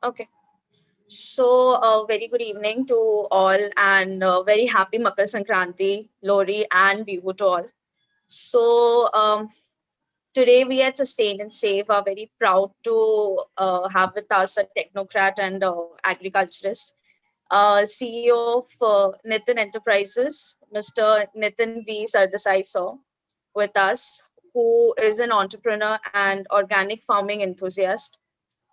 Okay. So, very good evening to all, and very happy Makar Sankranti, Lori, and Bihu to all. So, today we at Sustain and Save are very proud to have with us a technocrat and agriculturist, CEO of Nitin Enterprises, Mr. Nitin V. Sardesai, sir, with us, who is an entrepreneur and organic farming enthusiast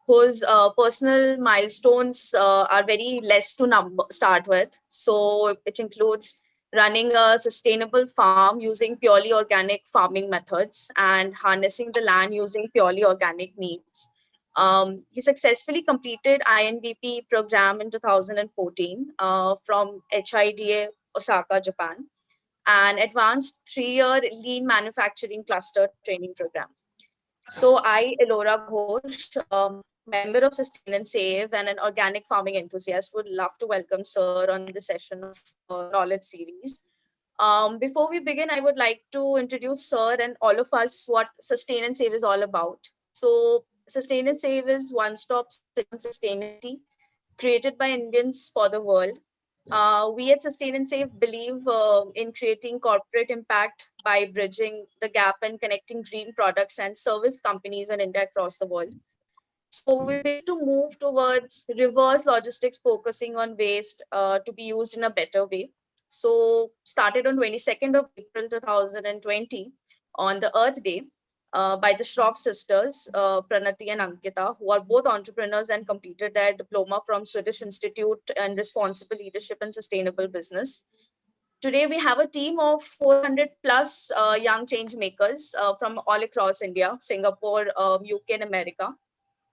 whose personal milestones are very less to start with. So it includes running a sustainable farm using purely organic farming methods and harnessing the land using purely organic means. He successfully completed INVP program in 2014 from HIDA Osaka, Japan, an advanced 3-year lean manufacturing cluster training program. So I, Elora Ghosh, member of Sustain and Save and an organic farming enthusiast, would love to welcome Sir on this session of Knowledge Series. Before we begin, I would like to introduce Sir and all of us what Sustain and Save is all about. So Sustain and Save is one-stop sustainability created by Indians for the world. We at Sustain and Save believe in creating corporate impact by bridging the gap and connecting green products and service companies in India across the world. So we wish to move towards reverse logistics, focusing on waste to be used in a better way. So started on 22nd of April 2020 on the Earth Day by the Shroff sisters, Pranati and Ankita, who are both entrepreneurs and completed their diploma from Swedish Institute in Responsible Leadership and Sustainable Business. Today, we have a team of 400 plus young change makers from all across India, Singapore, UK, and America.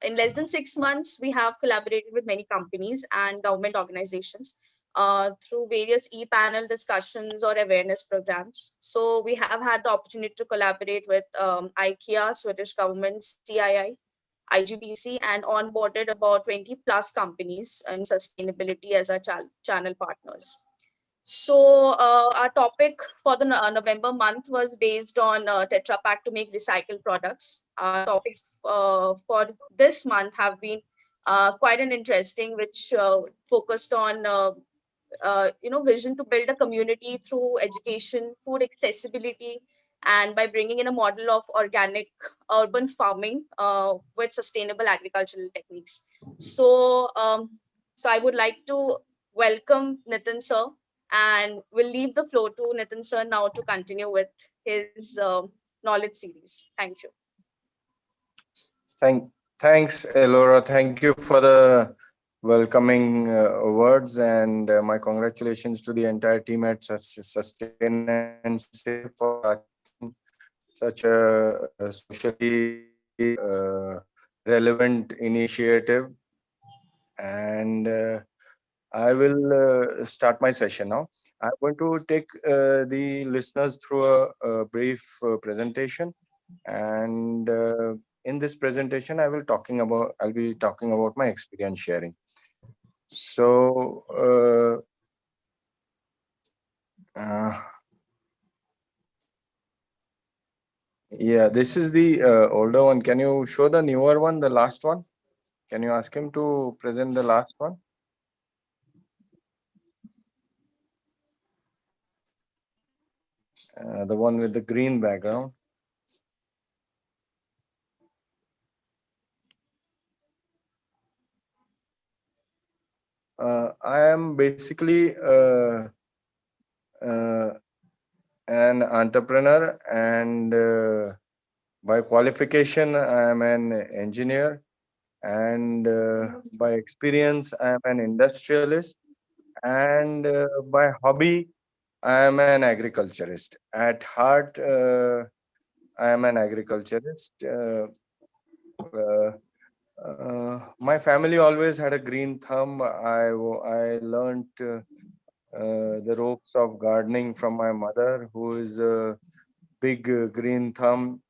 In less than 6 months, we have collaborated with many companies and government organizations through various e-panel discussions or awareness programs. So we have had the opportunity to collaborate with IKEA, Swedish government, CII, IGBC, and onboarded about 20 plus companies in sustainability as our channel partners. So our topic for the November month was based on Tetra Pak to make recycled products. Our topics for this month have been quite an interesting, which focused on vision to build a community through education, food accessibility, and by bringing in a model of organic urban farming with sustainable agricultural techniques. So, so I would like to welcome Nitin sir, and we'll leave the floor to Nitin sir now to continue with his knowledge series. Thank you. Thanks, Elora. Thank you for the welcoming words, and my congratulations to the entire team at Sustain and Save for such a socially relevant initiative. And I will start my session now. I'm going to take the listeners through a brief presentation, and in this presentation, I'll be talking about my experience sharing. So, yeah, this is the older one. Can you show the newer one, the last one? Can you ask him to present the last one? The one with the green background. I am basically an entrepreneur, and by qualification, I am an engineer, and by experience, I am an industrialist, and by hobby, I am an agriculturist. At heart, I am an agriculturist. My family always had a green thumb. I learned the ropes of gardening from my mother, who is a big green thumb.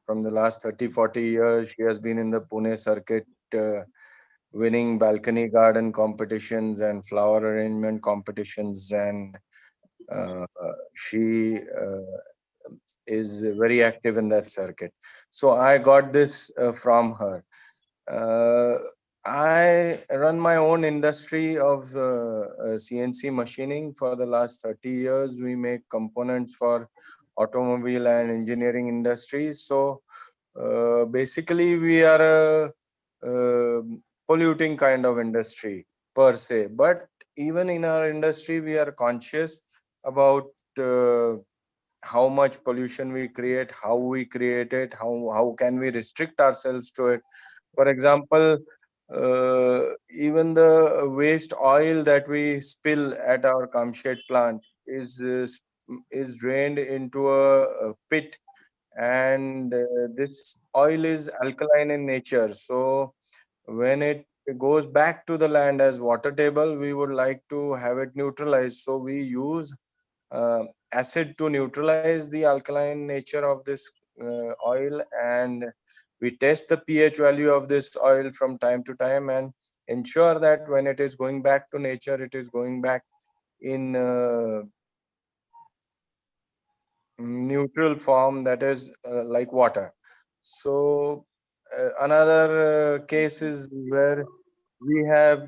From the last 30-40 years, she has been in the Pune circuit, winning balcony garden competitions and flower arrangement competitions, and she is very active in that circuit. So I got this from her. uh, I run my own industry of CNC machining for the last 30 years. We make components for automobile and engineering industries. So basically, we are a polluting kind of industry per se. But even in our industry, we are conscious about uh, how much pollution we create, how we create it, how can we restrict ourselves to it. For example, even the waste oil that we spill at our Kamshet plant is drained into a pit, and this oil is alkaline in nature. So when it goes back to the land as water table, we would like to have it neutralized. So we use uh, acid to neutralize the alkaline nature of this oil, and we test the pH value of this oil from time to time and ensure that when it is going back to nature, it is going back in neutral form, that is like water. So another case is where we have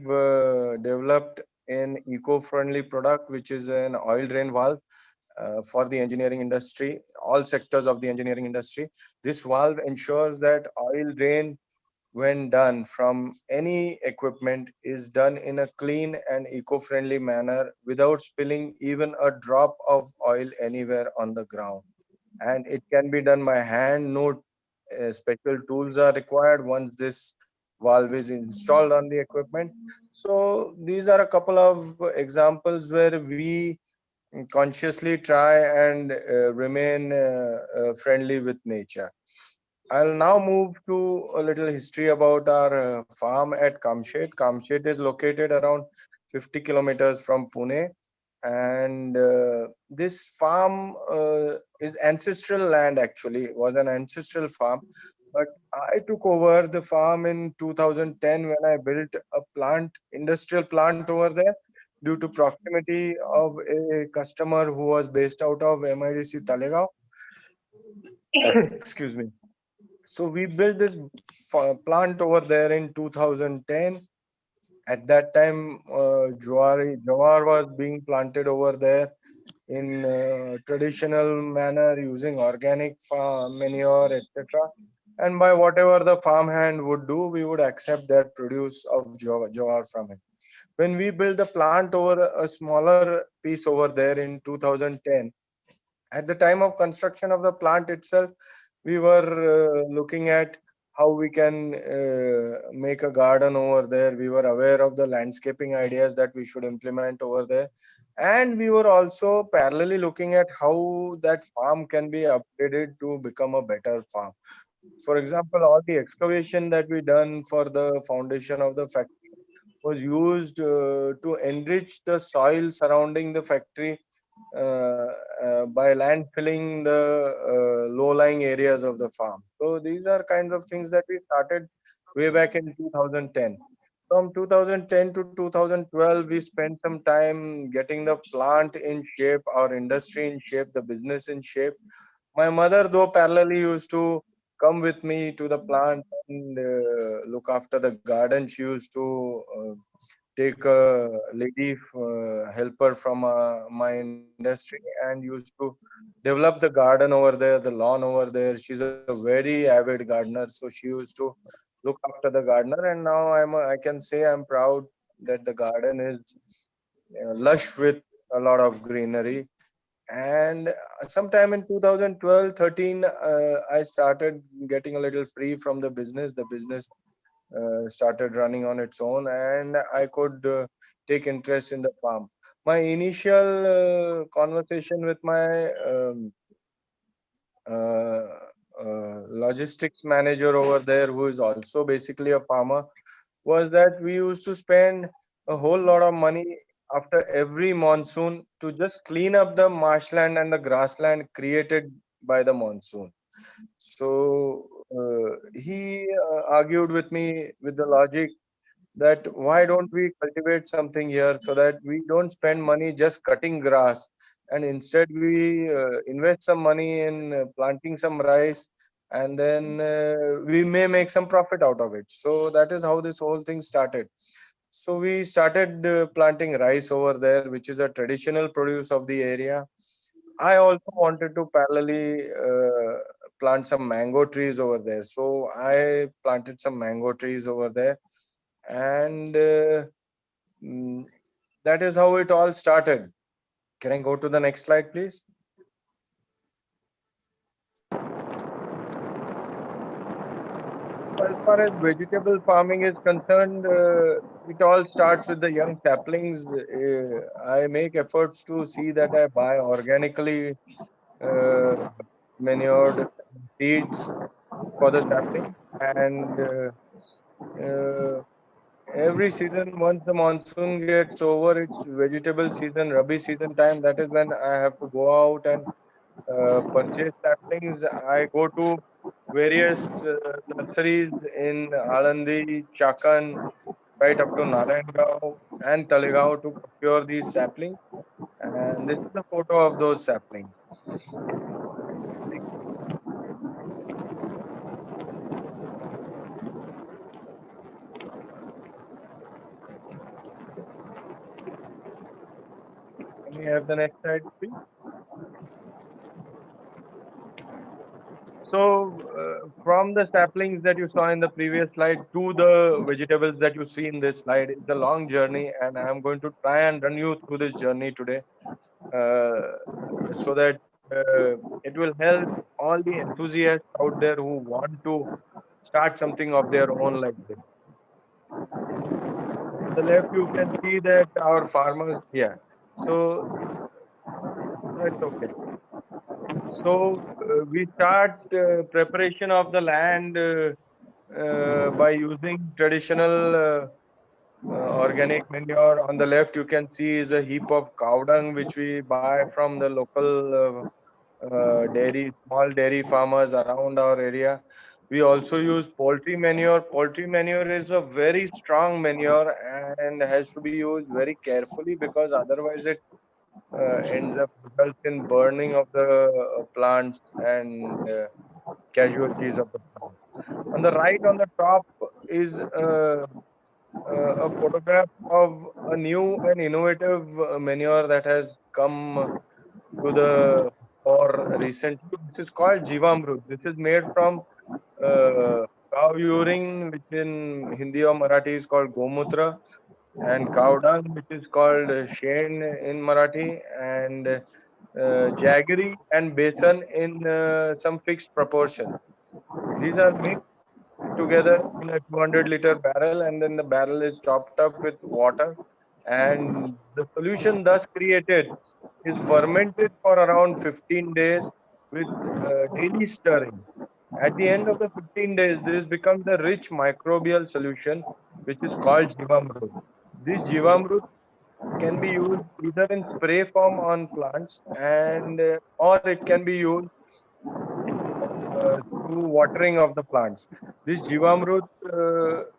developed an eco-friendly product, which is an oil drain valve for the engineering industry, all sectors of the engineering industry. This valve ensures that oil drain, when done from any equipment, is done in a clean and eco-friendly manner without spilling even a drop of oil anywhere on the ground. And it can be done by hand. No special tools are required once this valve is installed on the equipment. So these are a couple of examples where we consciously try and remain friendly with nature. I'll now move to a little history about our farm at Kamshet. Kamshet is located around 50 kilometers from Pune, and this farm is ancestral land. Actually, it was an ancestral farm, but I took over the farm in 2010 when I built a industrial plant over there, due to proximity of a customer who was based out of MIDC Talegaon. Excuse me. So we built this plant over there in 2010. At that time, jawar was being planted over there in traditional manner using organic farm manure, etc. And by whatever the farmhand would do, we would accept that produce of jawar from it. When we built the plant over a smaller piece over there in 2010, at the time of construction of the plant itself, we were looking at how we can make a garden over there. We were aware of the landscaping ideas that we should implement over there, and we were also parallelly looking at how that farm can be upgraded to become a better farm. For example, all the excavation that we done for the foundation of the factory was used to enrich the soil surrounding the factory uh, by land filling the low-lying areas of the farm. So these are kinds of things that we started way back in 2010. From 2010 to 2012, we spent some time getting the plant in shape, our industry in shape, the business in shape. My mother, though, parallelly used to come with me to the plant and look after the garden. She used to take a lady helper from my industry and used to develop the garden over there, the lawn over there. She's a very avid gardener, so she used to look after the gardener. And now I can say I'm proud that the garden is lush with a lot of greenery. And sometime in 2012 13, I started getting a little free from the business. The business started running on its own, and I could take interest in the farm. My initial conversation with my uh, logistics manager over there, who is also basically a farmer, was that we used to spend a whole lot of money after every monsoon to just clean up the marshland and the grassland created by the monsoon. So he argued with me with the logic that why don't we cultivate something here so that we don't spend money just cutting grass. and instead we invest some money in planting some rice, and then we may make some profit out of it. So that is how this whole thing started. So we started planting rice over there, which is a traditional produce of the area. I also wanted to parallelly plant some mango trees over there. So I planted some mango trees over there, and mm, that is how it all started. Can I go to the next slide, please? As far as vegetable farming is concerned, it all starts with the young saplings. I make efforts to see that I buy organically uh, manured seeds for the sapling, and every season, once the monsoon gets over, it's vegetable season, Rabi season time. That is when I have to go out and purchase saplings. I go to various nurseries in Alandi, Chakan, right up to Narayangao and Talegaon to procure these saplings. And this is a photo of those saplings. Can we have the next slide, please? So, from the saplings that you saw in the previous slide to the vegetables that you see in this slide, it's a long journey, and I am going to try and run you through this journey today, uh, so that it will help all the enthusiasts out there who want to start something of their own like this. On the left, you can see that our farmers, yeah. So, that's okay. So we start preparation of the land by using traditional organic manure. On the left, you can see is a heap of cow dung which we buy from the local dairy, small dairy farmers around our area. We also use poultry manure. Poultry manure is a very strong manure and has to be used very carefully, because otherwise it ends up results in burning of the plants and casualties of the plant. On the right, on the top, is a photograph of a new and innovative manure that has come to the fore recently. This is called Jivamrut. This is made from cow urine, which in Hindi or Marathi is called Gomutra, and cow dung, which is called Shen in Marathi, and jaggery and besan in some fixed proportion. These are mixed together in a 200-liter barrel, and then the barrel is topped up with water. And the solution thus created is fermented for around 15 days with daily stirring. At the end of the 15 days, this becomes a rich microbial solution, which is called Jivamrut. This Jivamrut can be used either in spray form on plants, and or it can be used through watering of the plants. This Jivamrut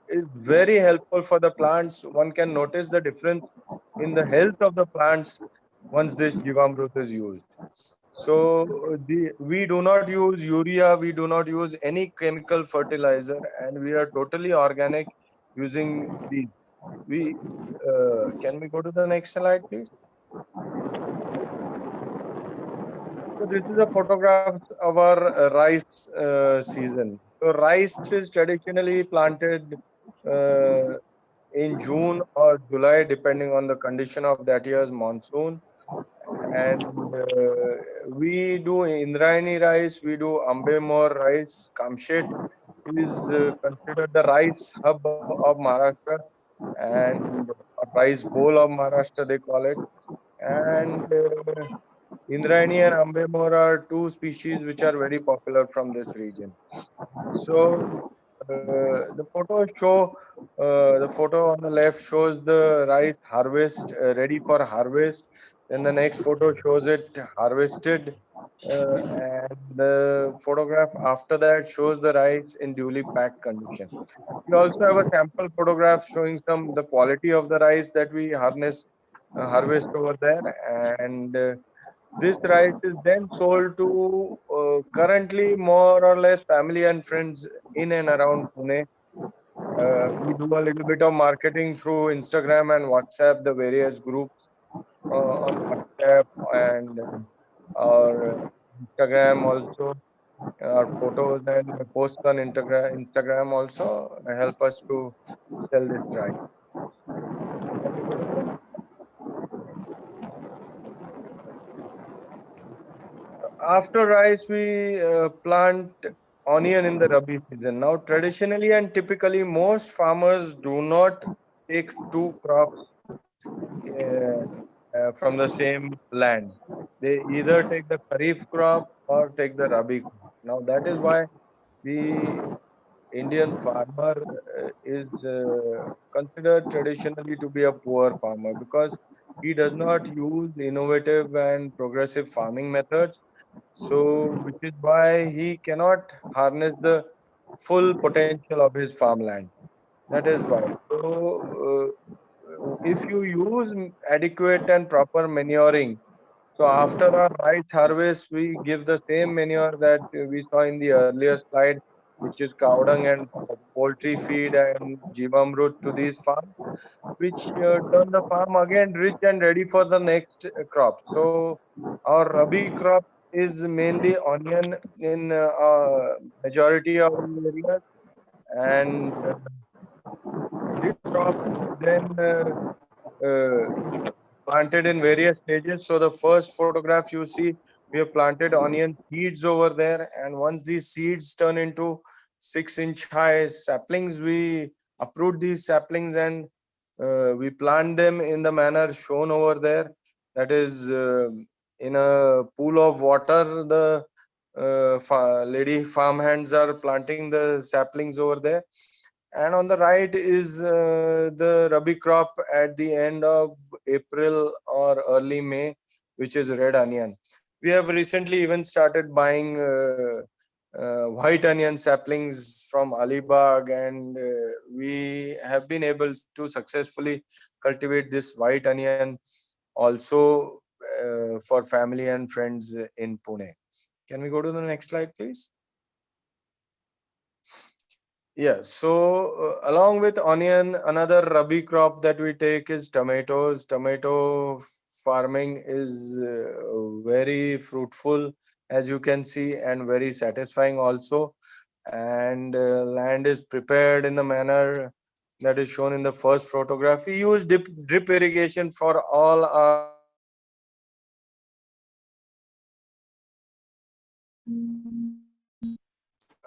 is very helpful for the plants. One can notice the difference in the health of the plants once this Jivamrut is used. So we do not use urea, we do not use any chemical fertilizer, and we are totally organic using these. We can we go to the next slide, please? So this is a photograph of our rice season. So rice is traditionally planted uh, in June or July, depending on the condition of that year's monsoon. And we do Indrayani rice, we do Ambemor rice. Kamshet is considered the rice hub of Maharashtra, and a rice bowl of Maharashtra, they call it. And Indrayani and Ambemor are two species which are very popular from this region. So the photos show the photo on the left shows the rice harvest, ready for harvest. Then the next photo shows it harvested, and the photograph after that shows the rice in duly packed condition. We also have a sample photograph showing some the quality of the rice that we harvest over there, and This rice is then sold to currently more or less family and friends in and around Pune. We do a little bit of marketing through Instagram and WhatsApp, the various groups on WhatsApp and our Instagram also. Our photos and posts on Instagram also help us to sell this rice. Can we go to the next? After rice, we plant onion in the Rabi season. Now, traditionally and typically, most farmers do not take two crops from the same land. They either take the Kharif crop or take the Rabi crop. Now, that is why the Indian farmer is considered traditionally to be a poor farmer because he does not use innovative and progressive farming methods. So, which is why he cannot harness the full potential of his farmland. That is why. So, if you use adequate and proper manuring, so after our rice harvest, we give the same manure that we saw in the earlier slide, which is cow dung and poultry feed and jivamrut to these farms, which turn the farm again rich and ready for the next crop. So our rabi crop is mainly onion in majority of the areas, and this crop is then planted in various stages. So the first photograph you see, we have planted onion seeds over there, and once these seeds turn into 6-inch high saplings, we uproot these saplings and we plant them in the manner shown over there. That is in a pool of water. The lady farm hands are planting the saplings over there, and on the right is the rabi crop at the end of April or early May, which is red onion. We have recently even started buying white onion saplings from Alibag, and we have been able to successfully cultivate this white onion also for family and friends in Pune. Can we go to the next slide, please? Yeah, so along with onion, another rabi crop that we take is tomatoes. Tomato farming is very fruitful, as you can see, and very satisfying also. And land is prepared in the manner that is shown in the first photograph. We use drip irrigation for all our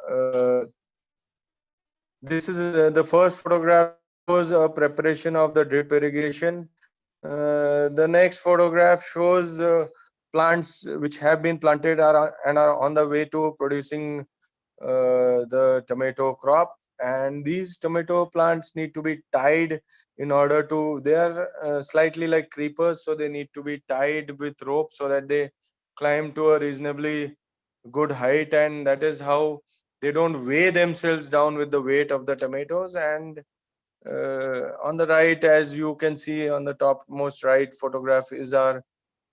uh, this is the first photograph shows a preparation of the drip irrigation. The next photograph shows plants which have been planted and are on the way to producing the tomato crop. And these tomato plants need to be tied in order to, they are slightly like creepers, so they need to be tied with rope so that they climb to a reasonably good height, and that is how they don't weigh themselves down with the weight of the tomatoes. And on the right, as you can see on the topmost right photograph, is our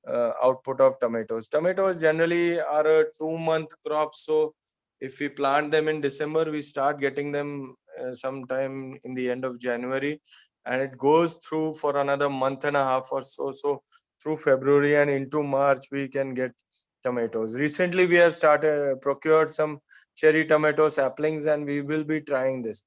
output of tomatoes. Tomatoes generally are a 2-month crop, so if we plant them in December, we start getting them sometime in the end of January, and it goes through for another month and a half or so. So through February and into March, we can get tomatoes. Recently, we have started procured some cherry tomato saplings, and we will be trying this.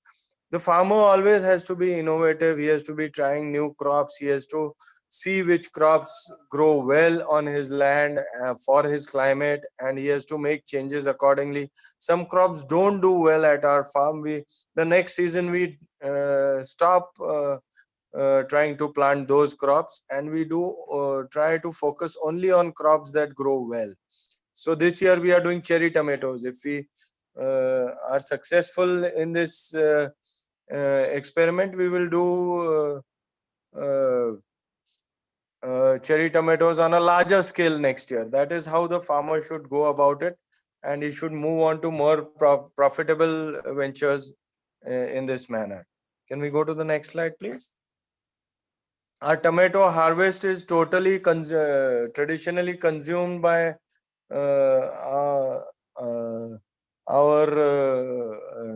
The farmer always has to be innovative. He has to be trying new crops. He has to see which crops grow well on his land for his climate, and he has to make changes accordingly. Some crops don't do well at our farm. We the next season we stop trying to plant those crops, and we do try to focus only on crops that grow well. So this year we are doing cherry tomatoes. If we are successful in this experiment, we will do cherry tomatoes on a larger scale next year. That is how the farmer should go about it, and he should move on to more profitable ventures in this manner. Can we go to the next slide, please? Our tomato harvest is totally traditionally consumed by uh, uh, our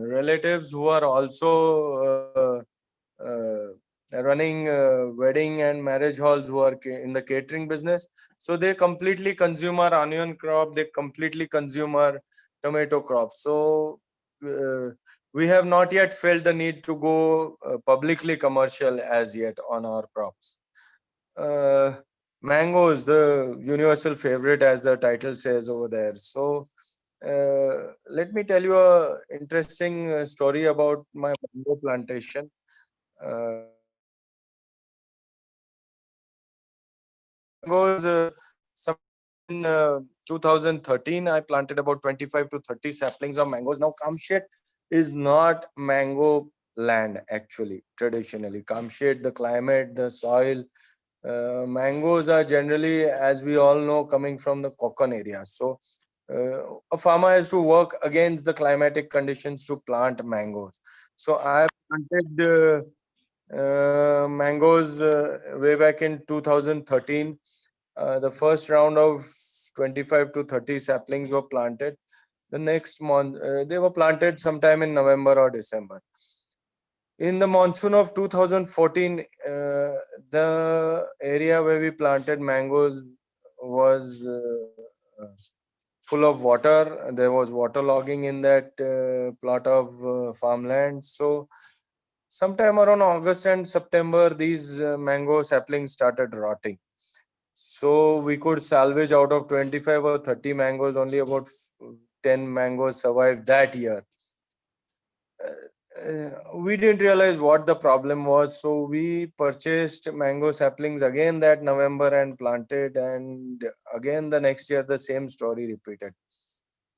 relatives who are also running wedding and marriage halls, who are in the catering business. So they completely consume our onion crop, they completely consume our tomato crop. So uh, we have not yet felt the need to go publicly commercial as yet on our crops. uh, Mangoes, the universal favorite, as the title says over there. So, let me tell you a interesting story about my mango plantation. Mangoes, sometime in 2013, I planted about 25 to 30 saplings of mangoes. Now, Kamshet is not mango land actually, traditionally. Kamshet, the climate, the soil, mangoes are generally, as we all know, coming from the Konkan area. So, a farmer has to work against the climatic conditions to plant mangoes. So, I planted mangoes way back in 2013. The first round of 25 to 30 saplings were planted. The next month, they were planted sometime in November or December. In the monsoon of 2014, the area where we planted mangoes was full of water. There was waterlogging in that plot of farmland. So, sometime around August and September, these mango saplings started rotting. So, we could salvage out of 25 or 30 mangoes, only about 10 mangoes survived that year. We didn't realize what the problem was, so we purchased mango saplings again that November and planted, and again the next year the same story repeated.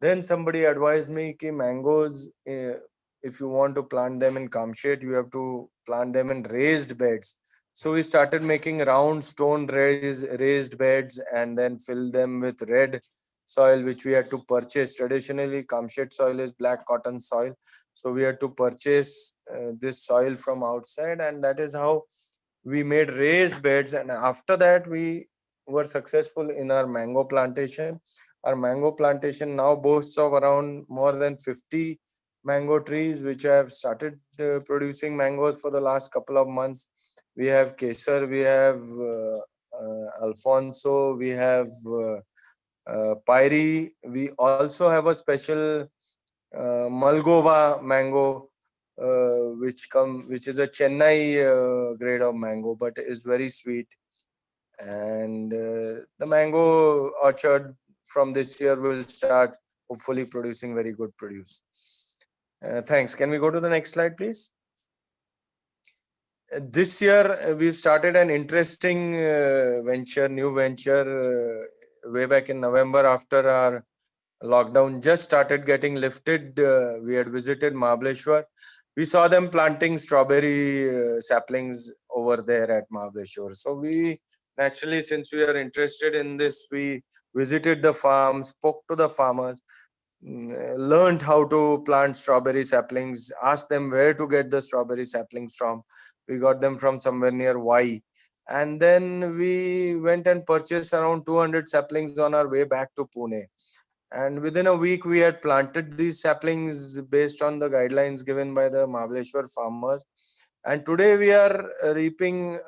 Then somebody advised me कि mangoes, if you want to plant them in Kamshet, you have to plant them in raised beds. So we started making round stone raised beds and then fill them with red soil, which we had to purchase. Traditionally, Kamshet soil is black cotton soil, so we had to purchase this soil from outside, and that is how we made raised beds. And after that, we were successful in our mango plantation. Our mango plantation now boasts of around more than 50 mango trees, which have started producing mangoes for the last couple of months. We have Kesar, we have Alfonso, we have Pyri. We also have a special Malgova mango, which is a Chennai grade of mango, but is very sweet. And the mango orchard from this year will start hopefully producing very good produce. Thanks. Can we go to the next slide, please? This year we've started an interesting new venture, way back in November after our lockdown just started getting lifted. We had visited Mahabaleshwar. We saw them planting strawberry saplings over there at Mahabaleshwar. So we naturally, since we are interested in this, we visited the farm, spoke to the farmers, learned how to plant strawberry saplings, asked them where to get the strawberry saplings from. We got them from somewhere near Y. And then we went and purchased around 200 saplings on our way back to Pune. And within a week, we had planted these saplings based on the guidelines given by the Mahabaleshwar farmers. And today we are reaping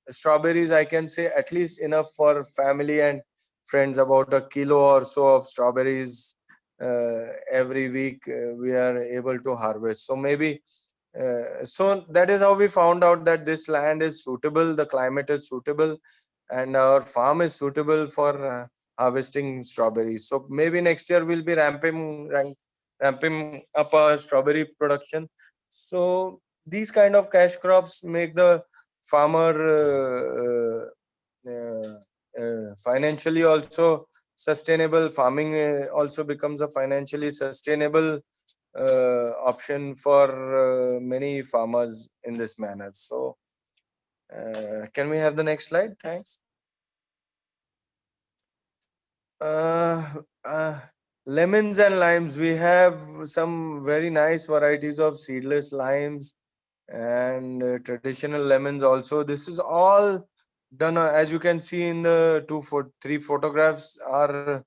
strawberries, I can say at least enough for family and friends, about a kilo or so of strawberries every week we are able to harvest. So maybe so that is how we found out that this land is suitable, the climate is suitable, and our farm is suitable for harvesting strawberries. So maybe next year we'll be ramping up our strawberry production. So these kind of cash crops make the farmer financially also sustainable. Farming also becomes a financially sustainable option for many farmers in this manner. So can we have the next slide? Thanks. uh, uh, Lemons and limes, we have some very nice varieties of seedless limes and traditional lemons also. This is all done, as you can see in the three photographs. Our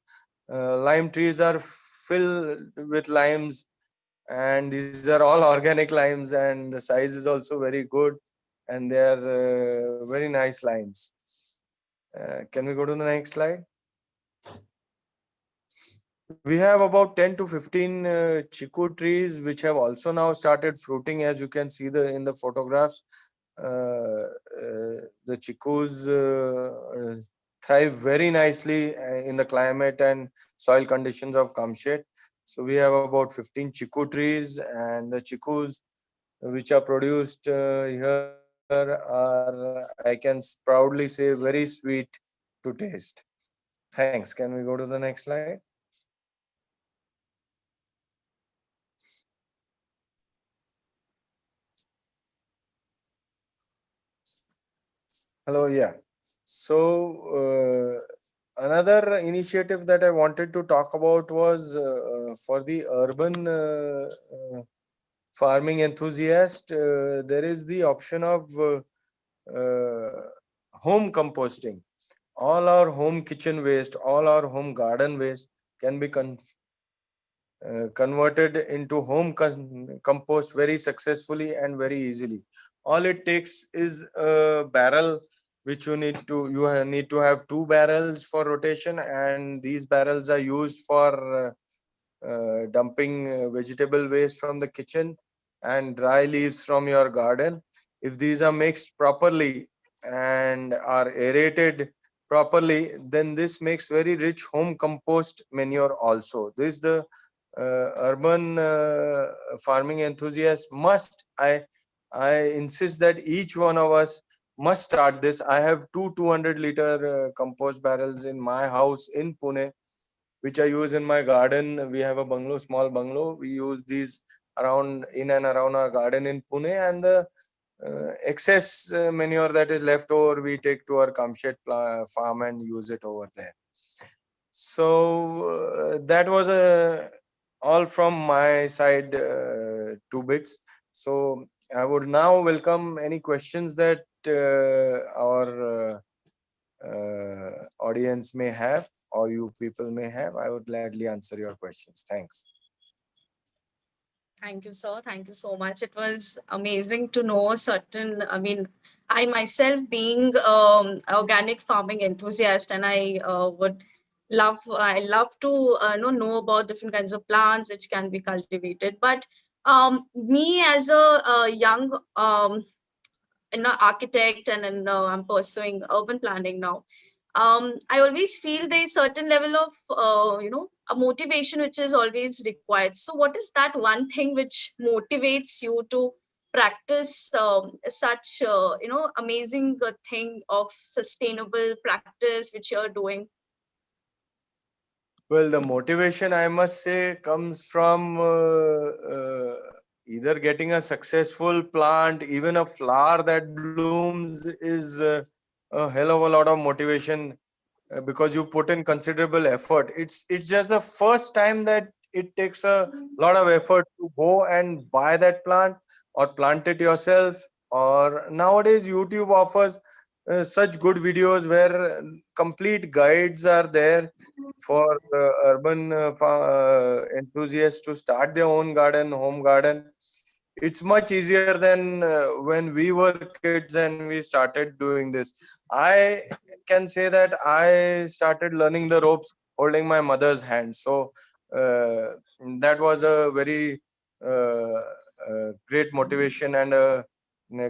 lime trees are filled with limes, and these are all organic limes, and the size is also very good, and they are very nice limes. Can we go to the next slide? We have about 10 to 15 chiku trees which have also now started fruiting, as you can see the in the photographs. The chikus thrive very nicely in the climate and soil conditions of Kamshet. So we have about 15 chiku trees, and the chikus which are produced here are, I can proudly say, very sweet to taste. Thanks. Can we go to the next slide? Hello, yeah. So, another initiative that I wanted to talk about was for the urban farming enthusiast. There is the option of home composting. All our home kitchen waste, all our home garden waste can be converted into compost very successfully and very easily. All it takes is a barrel, which need to have two barrels for rotation, and these barrels are used for dumping vegetable waste from the kitchen and dry leaves from your garden. If these are mixed properly and are aerated properly, then this makes very rich home compost manure also. This is the urban farming enthusiast must. I insist that each one of us must start this. I have two 200-liter compost barrels in my house in Pune, which I use in my garden. We have a bungalow, small bungalow. We use these around in and around our garden in Pune, and the excess manure that is left over, we take to our Kamshet farm and use it over there. So that was all from my side, two bits. So I would now welcome any questions that our audience may have, or you people may have. I would gladly answer your questions. Thanks. Thank you, sir. Thank you so much. It was amazing to know certain. I mean, I myself being organic farming enthusiast, and I love to know about different kinds of plants which can be cultivated. But me as a young architect, and I'm pursuing urban planning now. I always feel there's certain level of a motivation which is always required. So what is that one thing which motivates you to practice such amazing thing of sustainable practice which you're doing? Well, the motivation, I must say, comes from either getting a successful plant, even a flower that blooms is a hell of a lot of motivation, because you put in considerable effort. It's just the first time that it takes a lot of effort to go and buy that plant or plant it yourself. Or nowadays, YouTube offers such good videos where complete guides are there for urban enthusiasts to start their own garden, home garden. It's much easier than when we were kids and we started doing this. I can say that I started learning the ropes holding my mother's hand. So uh, that was a very great motivation and a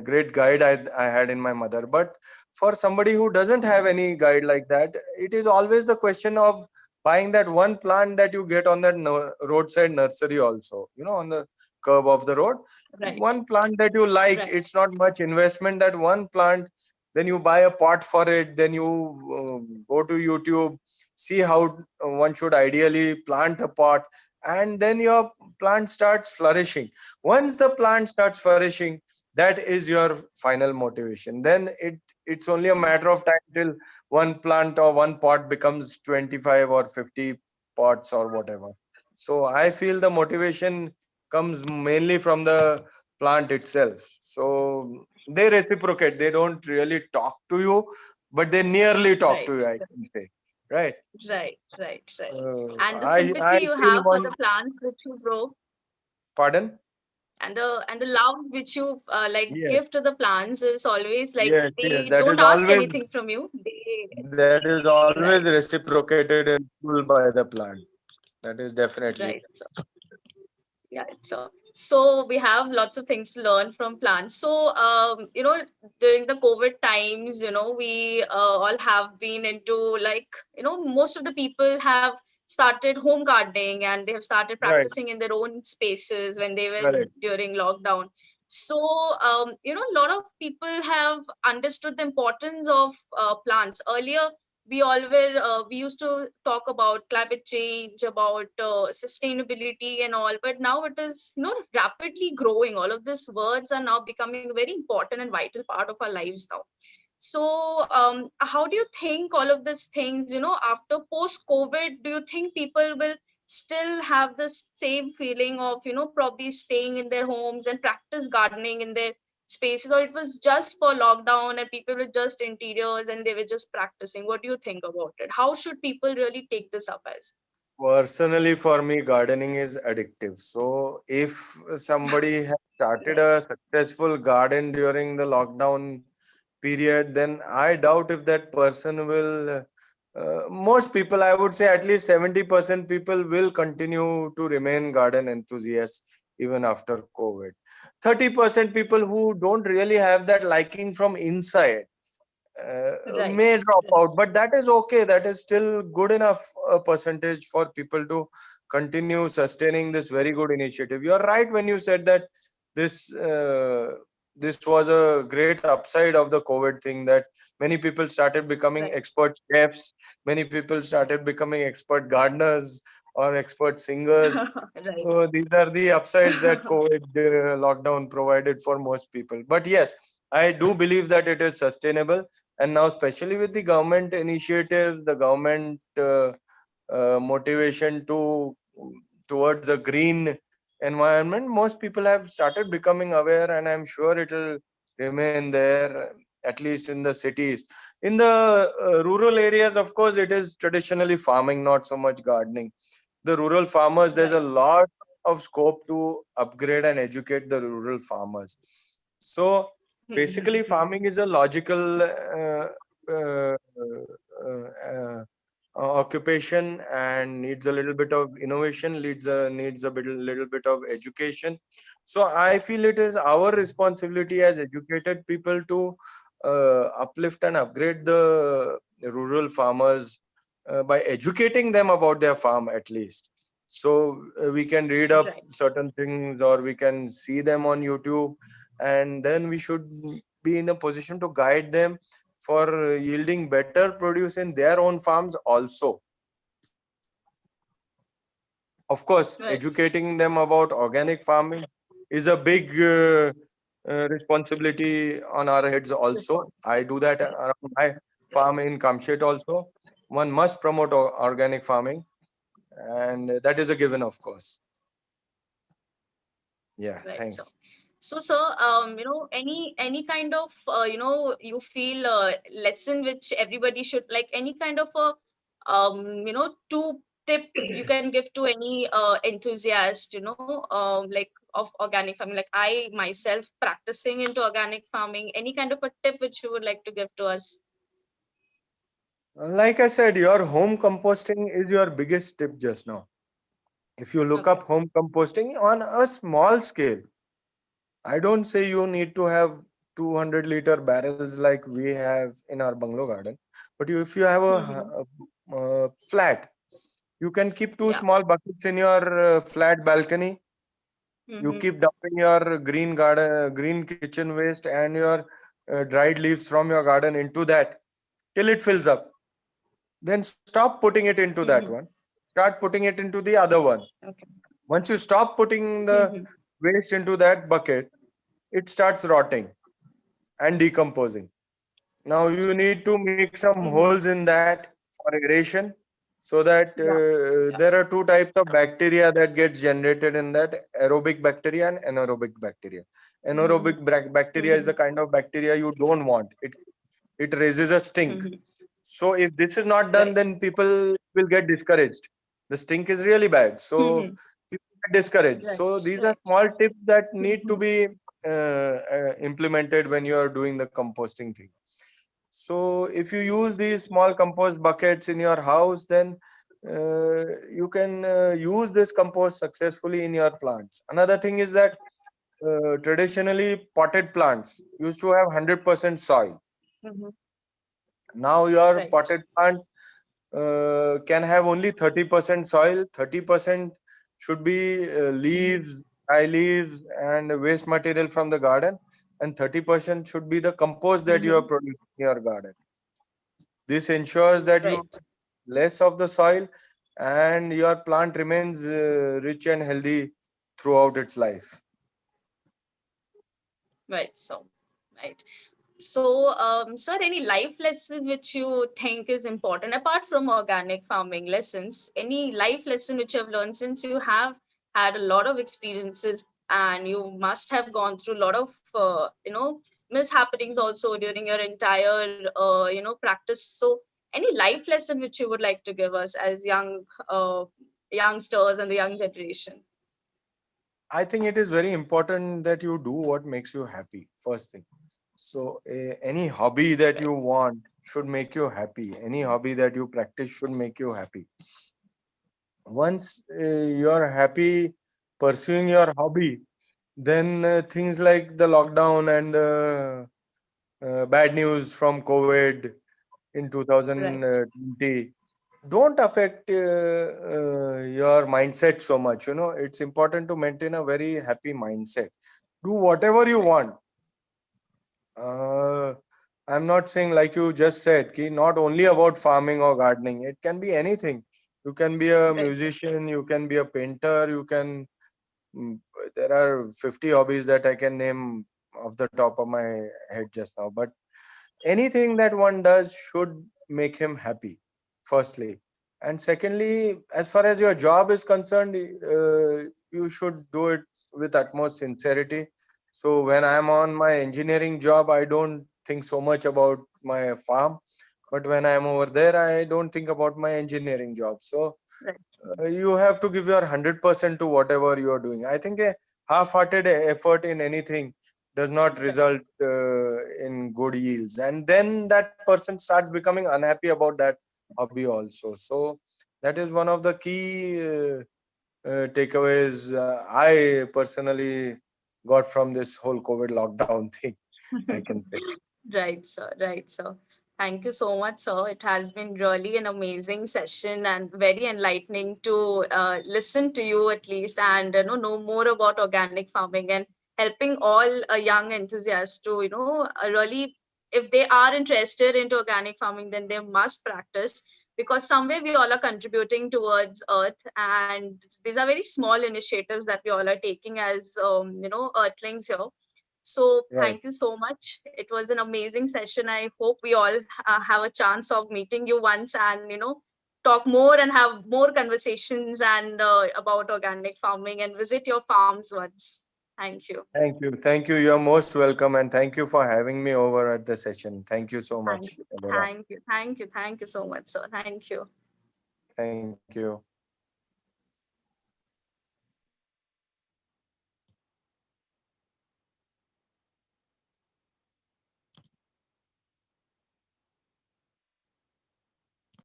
great guide I had in my mother. But for somebody who doesn't have any guide like that, it is always the question of buying that one plant that you get on that roadside nursery also, on the curb of the road. Right. One plant that you like, Right. it's not much investment. That one plant, then you buy a pot for it, then you go to YouTube, see how one should ideally plant a pot, and then your plant starts flourishing. Once the plant starts flourishing, that is your final motivation. Then it's only a matter of time till one plant or one pot becomes 25 or 50 pots or whatever. So I feel the motivation comes mainly from the plant itself. So they reciprocate. They don't really talk to you, but they nearly talk to Right. you, I can say. Right. Right. Right. Right. And the I sympathy you feel have for one. the plants which you grow, Pardon? and the love which you like Yes. give to the plants is always like Yes. Yes. they That don't is ask always anything from you. that is always Right. reciprocated in full by the plant. That is definitely. Right. Yeah, so we have lots of things to learn from plants. So during the COVID times, we all have been into, like, most of the people have started home gardening, and they have started Right. practicing in their own spaces when they were Correct. during lockdown. So a lot of people have understood the importance of plants. Earlier we used to talk about climate change, about sustainability and all, but now it is rapidly growing. All of these words are now becoming a very important and vital part of our lives now. So how do you think all of these things, after post COVID, do you think people will still have the same feeling of probably staying in their homes and practice gardening in their spaces, or it was just for lockdown and people were just interiors and they were just practicing? What do you think about it? How should people really take this up as? Personally, for me, gardening is addictive. So, if somebody has started Right. a successful garden during the lockdown period, then I doubt if that person will. Most people, I would say at least 70% people will continue to remain garden enthusiasts even after COVID. 30% people who don't really have that liking from inside may Right. drop out, but that is okay. That is still good enough percentage for people to continue sustaining this very good initiative. You are right when you said that this this was a great upside of the COVID thing, that many people started becoming Right. expert chefs, many people started becoming expert gardeners or expert singers. Right. So these are the upsides that COVID lockdown provided for most people. But yes, I do believe that it is sustainable, and now especially with the government initiative, the government motivation to towards a green environment, most people have started becoming aware, and I'm sure it will remain there, at least in the cities. In the rural areas, of course, it is traditionally farming, not so much gardening. The rural farmers, there's a Right. lot of scope to upgrade and educate the rural farmers. So basically, farming is a logical occupation and needs a little bit of innovation, needs a little bit of education. So I feel it is our responsibility as educated people to uplift and upgrade the rural farmers by educating them about their farm at least. So we can read up Right. certain things, or we can see them on YouTube, and then we should be in a position to guide them for yielding better produce in their own farms also. Of course, Right. educating them about organic farming is a big responsibility on our heads also. I do that around my farm in Kamshet also. One must promote organic farming, and that is a given, of course. Yeah, Right. thanks. So, sir, any kind of you feel lesson which everybody should, like, any kind of a two tip you can give to any enthusiast, like, of organic farming. Like, I myself practicing into organic farming. Any kind of a tip which you would like to give to us? Like I said, your home composting is your biggest tip just now. If you look Okay. up home composting on a small scale, I don't say you need to have 200-liter barrels like we have in our bungalow garden, but if you have Mm-hmm. a flat, you can keep two Yeah. small buckets in your flat balcony. You Mm-hmm. keep dumping your green kitchen waste and your dried leaves from your garden into that till it fills up. Then stop putting it into that Mm-hmm. one. Start putting it into the other one. Okay. Once you stop putting the Mm-hmm. waste into that bucket, it starts rotting and decomposing. Now you need to make some holes in that for aeration. so that Yeah. Yeah. there are two types of bacteria that get generated in that: aerobic bacteria and anaerobic bacteria. Mm-hmm. Bacteria is the Mm-hmm. kind of bacteria you don't want. It raises a stink. Mm-hmm. So if this is not done, Right. then people will get discouraged. The stink is really bad. So Mm-hmm. people get discouraged. Right. So these are Right. small tips that need to Mm-hmm. be implemented when you are doing the composting thing. So if you use these small compost buckets in your house, then you can use this compost successfully in your plants. Another thing is that traditionally potted plants used to have 100% soil. Mm-hmm. Now your Right. potted plant can have only 30% soil. 30% should be Mm-hmm. leaves, dry leaves, and waste material from the garden, and 30% should be the compost that you are Mm-hmm. producing in your garden. This ensures that you Right. less of the soil and your plant remains rich and healthy throughout its life. Right. So, right. So, sir, any life lesson which you think is important apart from organic farming lessons? Any life lesson which you have learned since you have had a lot of experiences and you must have gone through a lot of mishappenings also during your entire practice. So, any life lesson which you would like to give us as youngsters and the young generation? I think it is very important that you do what makes you happy, first thing. So, any hobby that Right. you want should make you happy. Any hobby that you practice should make you happy. Once you're happy pursuing your hobby, then things like the lockdown and the bad news from COVID in Right. 2020 don't affect your mindset so much. It's important to maintain a very happy mindset. Do whatever you Right. want. uh, I'm not saying, like you just said, ki not only about farming or gardening. It can be anything. You can be a Right. musician, you can be a painter, you can mm, there are 50 hobbies that I can name off the top of my head just now. But anything that one does should make him happy, firstly. And secondly, as far as your job is concerned, you should do it with utmost sincerity. So when I'm on my engineering job, I don't think so much about my farm. But when I'm over there, I don't think about my engineering job. So Right. you have to give your 100% to whatever you are doing. I think a half-hearted effort in anything does not Right. result in good yields, and then that person starts becoming unhappy about that hobby also. So that is one of the key takeaways I personally got from this whole COVID lockdown thing, I can say. Right, sir. Right, sir. Thank you so much, sir. It has been really an amazing session and very enlightening to listen to you at least and know more about organic farming and helping all young enthusiasts to really, if they are interested into organic farming, then they must practice because somewhere we all are contributing towards Earth, and these are very small initiatives that we all are taking as Earthlings here. So Right. thank you so much. It was an amazing session. I hope we all have a chance of meeting you once and talk more and have more conversations and about organic farming and visit your farms once. Thank you. Thank you. Thank you. You're most welcome. And thank you for having me over at the session. Thank you so Thank much, you. Deborah. Thank you. Thank you. Thank you so much, sir. Thank you. Thank you.